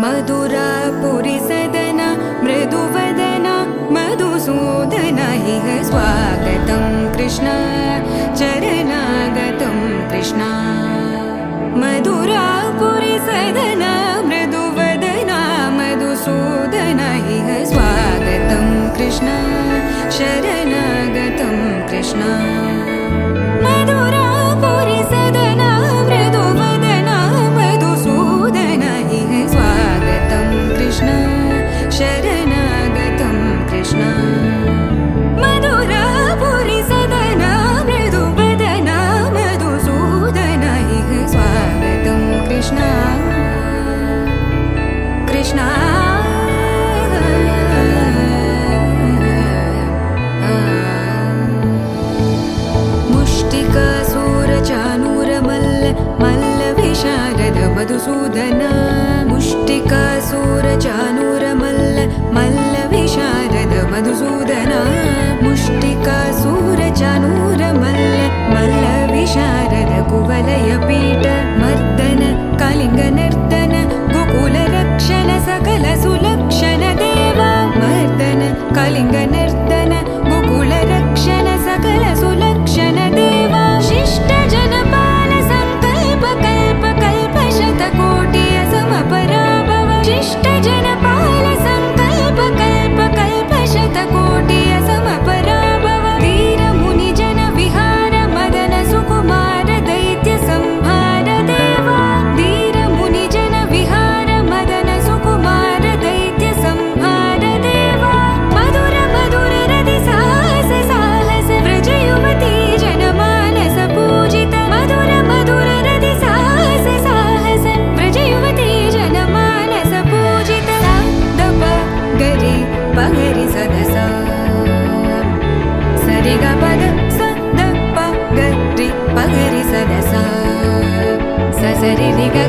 मधुरापुरी सदना मृदुवदना मधुसूदना इह स्वागतं कृष्ण चरणागतं कृष्ण मधुरापुरी सदना मृदुवदना मधुसूदना इह स्वागतं कृष्ण शरणागतं कृष्ण मधुरापुरी सदना मृदुवदना मधुसूदना इह स्वागतं कृष्ण शरणागतं कृष्ण मधुरापुरी सदना मृदुवदना मधुसूदना इह स्वागतं कृष्ण कृष्ण मधुसूदन मुष्टिकासुरचाणूरमल्ल मल्लविशारद मधुसूदन मुष्टिकासुरचाणूरमल्ल मल्लविशारद कुवलयपीठ मर्दन कलिङ्गनर्तन गोकुलरक्षण सकल सुलक्षण देवा मर्दन कलिङ्गनर्तन गोकुलरक्षण सकल सुलक्षण देवा शिष्ट जनपाल संकल्प कल्प कल्प शतकोटि असमपराभव शिष्ट जनपाल संकल्प कल्प कल्प शतकोटि असमपराभव वीर मुनि जन विहार मदन सुकुमार दैत्य संहार देवा वीर मुनि जन विहार मदन सुकुमार दैत्य संहार देवा मधुर मधुर रति साहस साहस व्रज युवती जनमानस पूजित मधुर मधुर रति साहस साहस व्रज युवती जनमानस पूजित दप गरि पगरि सदस सरि ग पद स द प गरि पगरि सदस स सरि रि ग